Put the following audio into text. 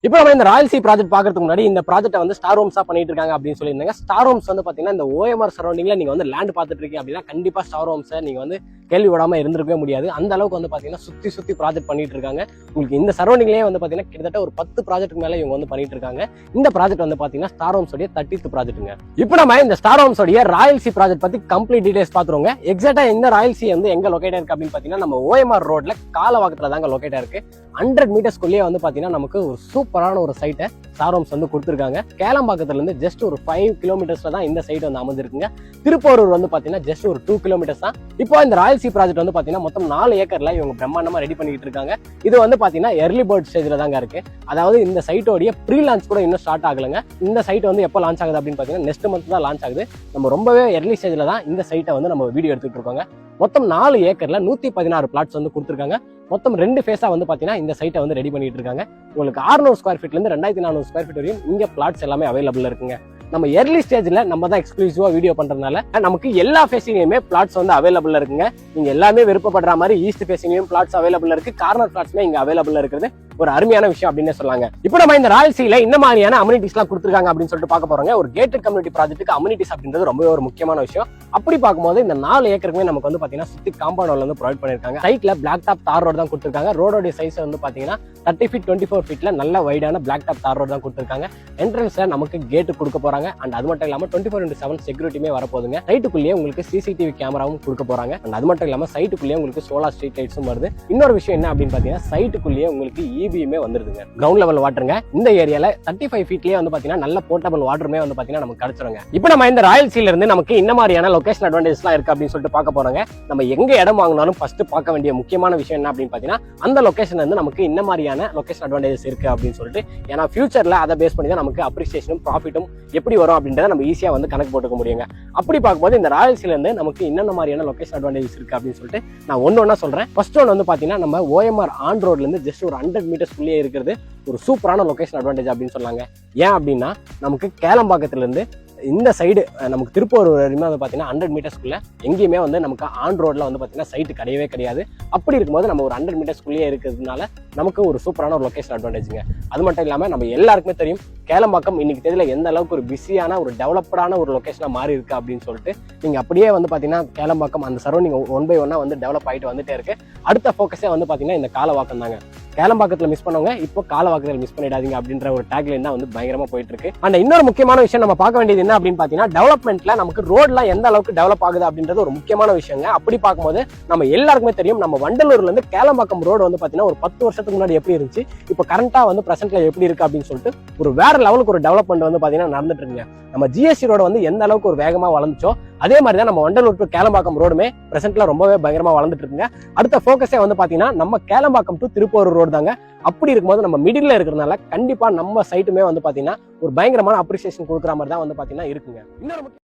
இப்போ நம்ம இந்த ராயல் சி ப்ராஜெக்ட் பாக்குறதுக்கு முன்னாடி இந்த ப்ராஜெக்ட்டை வந்து ஸ்டார் ஹோம்ஸா பண்ணிட்டு இருக்காங்க அப்படின்னு சொல்லியிருந்தாங்க. ஸ்டார் ஹோம்ஸ் வந்து பாத்தீங்கன்னா இந்த OMR சரௌண்டிங்ல நீங்க வந்து லேண்ட் பார்த்துட்டு இருக்கீங்க அப்படின்னா கண்டிப்பா ஸ்டார் ஹோம்ஸை நீங்க வந்து கேள்வி விடாம இருந்திருக்கவே முடியாது. அந்த அளவுக்கு வந்து பாத்தீங்கன்னா சுத்தி ப்ராஜெக்ட் பண்ணிட்டு இருக்காங்க. உங்களுக்கு இந்த சரௌண்டிங்லேயே வந்து பாத்தீங்கன்னா கிட்டத்தட்ட ஒரு 10 ப்ராஜெக்ட் மேல இவங்க வந்து பண்ணிட்டு இருக்காங்க. இந்த ப்ராஜெக்ட் வந்து பாத்தீங்கன்னா ஸ்டார் ஹோம்ஸ் உடைய 30th ப்ராஜெக்ட்டுங்க. இப்போ நம்ம இந்த ஸ்டார் ஹோம்ஸ் உடைய ராயல் சி ப்ராஜெக்ட் பத்தி கம்ப்ளீட் டீடைல்ஸ் பாத்துருவோங்க. எக்ஸாக்டா இந்த ராயல் சி வந்து எங்க லொகேட் இருக்கு அப்படின்னு பாத்தீங்கன்னா நம்ம OMR ரோட்ல காலவாக்கத்துல தாங்க லொகேட் இருக்கு. 100 மீட்டர்ஸ்குள்ளேயே வந்து பாத்தீங்கன்னா நமக்கு ஒரு சூப்பரான ஒரு சைட்டை ஸ்டார் ஹோம்ஸ் வந்து கொடுத்துருக்காங்க. கேளம்பாக்கத்துல இருந்து ஜஸ்ட் ஒரு 5 கிலோமீட்டர்ஸ்ல தான் இந்த சைட் வந்து அமைஞ்சிருக்குங்க. திருப்போரூர் வந்து பாத்தீங்கன்னா ஜஸ்ட் ஒரு 2 கிலோமீட்டர்ஸ் தான். இப்போ இந்த ராயல் சி ப்ராஜெக்ட் வந்து பாத்தீங்கன்னா மொத்தம் 4 ஏக்கர்ல இவங்க பிரம்மாண்டமா ரெடி பண்ணிட்டு இருக்காங்க. இது வந்து பாத்தீங்கன்னா எர்லி பேர்ட் ஸ்டேஜ்ல தாங்க இருக்கு. அதாவது இந்த சைட்டோடைய ப்ரீ லான்ச் கூட இன்னும் ஸ்டார்ட் ஆகலங்க. இந்த சைட் வந்து எப்போ லான்ச் ஆகுது அப்படின்னு பாத்தீங்கன்னா நெக்ஸ்ட் மந்த் தான் லான்ச் ஆகுது. நம்ம ரொம்பவே எர்லி ஸ்டேஜ்ல தான் இந்த சைட்டை வந்து நம்ம வீடியோ எடுத்துட்டு இருக்கோங்க. மொத்தம் 4 ஏக்கர்ல 116 பிளாட்ஸ் வந்து கொடுத்துருக்காங்க. மொத்தம் 2 ஃபேஸா வந்து பாத்தீங்கன்னா இந்த சைட்டை வந்து ரெடி பண்ணிட்டு இருக்காங்க. உங்களுக்கு 600 ஸ்கொயர் ஃபீட்ல இருந்து 2400 ஸ்கொயர் ஃபீட் வரையும் இங்க பிளாட்ஸ் எல்லாமே அவைலபிள் இருக்குங்க. நம்ம எர்லி ஸ்டேஜ்ல நம்ம தான் எக்ஸ்க்ளூசிவா வீடியோ பண்றதுனால நமக்கு எல்லா ஃபேஸிங்லயுமே பிளாட்ஸ் வந்து அவைலபிள் இருக்குங்க. நீங்க எல்லாமே விருப்பப்படுற மாதிரி ஈஸ்ட் ஃபேஸிங்லயும் பிளாட்ஸ் அவைலபிள் இருக்கு. கார்னர் பிளாட்ஸ்மே இங்க அவைலபிள் இருக்குது. ஒரு அருமையான விஷயம் அப்படின்னு சொல்லாங்க. இப்போ நம்ம இந்த ராயல் சில இந்த மாதிரியான அம்யூனிட்டிஸ் எல்லாம் கொடுத்துருக்காங்க அப்படின்னு சொல்லிட்டு பார்க்க போறோங்க. ஒரு கேட்டட் கம்யூனிட்டி ப்ராஜெக்ட்டுக்கு அம்யூனிட்டிஸ் அப்படின்றது ரொம்ப ஒரு முக்கியமான விஷயம். அப்படி பார்க்கும்போது இந்த 4 ஏக்கருக்குமே நமக்கு வந்து பாத்தீங்கன்னா சுத்தி காம்பவுண்ட் வால் வந்து ப்ரொவைட் பண்ணிருக்காங்க. சைட்ல பிளாக் டாப் தார் ரோடு தான் கொடுத்துருக்காங்க. ரோடோட சைஸ் வந்து பாத்தீங்கன்னா 30 ஃபீட் 24 ஃபீட்ல நல்ல வைடான பிளாக் டாப் தார் ரோடு தான் கொடுத்துருக்காங்க. என்ட்ரன்ஸ்ல நமக்கு கேட் கொடுக்க போறாங்க. அண்ட் அது மட்டும் இல்லாம 24/7 செக்யூரிட்டியுமே வரப்போகுதுங்க. சைட்டுக்குள்ளேயே உங்களுக்கு CCTV கேமராவும் கொடுக்க போறாங்க. அண்ட் அது மட்டும் இல்லாம சைட்டுக்குள்ளேயே உங்களுக்கு சோலார் ஸ்ட்ரீட் லைட்ஸும் வருது. இன்னொரு விஷயம் என்ன அப்படின்னு பாத்தீங்கன்னா சைட்டுக்குள்ளேயே உங்களுக்கு EBயுமே வந்துருதுங்க. Ground level வாட்டருங்க. இந்த ஏரியால 35 ஃபீட்லயே வந்து பாத்தீங்கன்னா நல்ல போர்ட்டபிள் வாட்டருமே வந்து பாத்தீங்கன்னா நமக்கு கிடைச்சிருங்க. இப்போ நம்ம இந்த ராயல் சீல இருந்து நமக்கு இந்த மாதிரியான லொகேஷன் அட்வான்டேஜ் எல்லாம் இருக்கு அப்படின்னு சொல்லிட்டு பார்க்க போறாங்க. நம்ம எங்க இடம் வாங்கினாலும் ஃபர்ஸ்ட் பார்க்க வேண்டிய முக்கியமான விஷயம் என்ன அப்படின்னு பாத்தீங்கன்னா அந்த லொகேஷன் வந்து நமக்கு இந்த மாதிரியான லொகேஷன் அட்வான்டேஜஸ் இருக்கு அப்படின்னு சொல்லிட்டு. ஏன்னா ஃபியூச்சர்ல அதை பேஸ் பண்ணி தான் நமக்கு அப்ரிசியேஷனும் ப்ராஃபிட்டும் எப்படி வரும் அப்படின்றத நம்ம ஈஸியா வந்து கணக்கு போட்டுக்க முடியுங்க. அப்படி பார்க்கும்போது இந்த ராயல் சீல இருந்து நமக்கு என்னென்ன மாதிரியான லொகேஷன் அட்வான்டேஜஸ் இருக்கு அப்படின்னு சொல்லிட்டு நான் ஒண்ணா சொல்றேன். ஃபர்ஸ்ட் ஒன் வந்து பாத்தீங்கன்னா நம்ம OMR ஆன் ரோட்ல இருந்து ஜஸ்ட் ஒரு 100 மீட்டர்ஸ்குள்ளேயே இருக்கிறது ஒரு சூப்பரான லொகேஷன் அட்வான்டேஜ் அப்படின்னு சொன்னாங்க. ஏன் அப்படின்னா நமக்கு கேளம்பாக்கத்துல இருந்து இந்த சைடு நமக்கு திருப்பூர் வரையுமே வந்து பாத்தீங்கன்னா 100 மீட்டர்ஸ்குள்ள எங்கேயுமே வந்து நமக்கு ஆன் ரோட்ல வந்து பாத்தீங்கன்னா சைட்டு கிடையவே கிடையாது. அப்படி இருக்கும்போது நம்ம ஒரு 100 மீட்டர்ஸ்குள்ளேயே இருக்கிறதுனால நமக்கு ஒரு சூப்பரான ஒரு லொகேஷன் அட்வான்டேஜுங்க. அது மட்டும் இல்லாம நம்ம எல்லாருக்குமே தெரியும் கேளம்பாக்கம் இன்னைக்கு தேதியில எந்த அளவுக்கு ஒரு பிஸியான ஒரு டெவலப்டான ஒரு லொகேஷனா மாறி இருக்கு அப்படின்னு சொல்லிட்டு. நீங்க அப்படியே வந்து பாத்தீங்கன்னா கேளம்பாக்கம் அந்த சரௌண்டிங் 1 by 1 வந்து டெவலப் ஆயிட்டு வந்துட்டே இருக்கு. அடுத்த ஃபோக்கஸே வந்து பாத்தீங்கன்னா இந்த காலவாக்கம் தாங்க. கேளம்பாக்கத்துல மிஸ் பண்ணவங்க இப்போ காலவாக்கத்தில் மிஸ் பண்ணிடாதீங்க அப்படின்ற ஒரு டேக்லைன் தான் வந்து பயங்கரமா போயிட்டு இருக்கு. அண்ட் இன்னொரு முக்கியமான விஷயம் நம்ம பார்க்க வேண்டியது என்ன அப்படின்னு பாத்தீங்கன்னா டெவலப்மெண்ட்ல நமக்கு ரோட்லாம் எந்த அளவுக்கு டெவலப் ஆகுது அப்படின்றது ஒரு முக்கியமான விஷயங்க. அப்படி பார்க்கும்போது நம்ம எல்லாருக்குமே தெரியும் நம்ம வண்டலூர்ல இருந்து கேளம்பாக்கம் ரோடு வந்து பாத்தீங்கன்னா ஒரு 10 வருஷத்துக்கு முன்னாடி எப்படி இருந்துச்சு, இப்போ கரண்டா வந்து பிரசன்ட்ல எப்படி இருக்கு அப்படின்னு சொல்லிட்டு ஒரு வேற லெவலுக்கு ஒரு டெவலப்மெண்ட் வந்து பாத்தீங்கன்னா நடந்துட்டு இருக்குங்க. நம்ம GST ரோடு வந்து எந்த அளவுக்கு ஒரு வேகமா வளர்ந்துச்சோ அதே மாதிரி தான் நம்ம வண்டலூர் டு கேளம்பாக்கம் ரோடுமே பிரசன்ட்ல ரொம்பவே பயங்கரமா வளர்ந்துட்டு இருக்குங்க. அடுத்த ஃபோக்கஸே வந்து பாத்தீங்கன்னா நம்ம கேளம்பாக்கம் டு திருப்பூர் ரோடு தாங்க. அப்படி இருக்கும்போது நம்ம மிடில் இருக்கிறதுனால கண்டிப்பா நம்ம சைட்டுமே வந்து பாத்தீங்கன்னா ஒரு பயங்கரமான அப்ரிசியேஷன் கொடுக்குற மாதிரி தான் வந்து பாத்தீங்கன்னா இருக்குங்க. இன்னொரு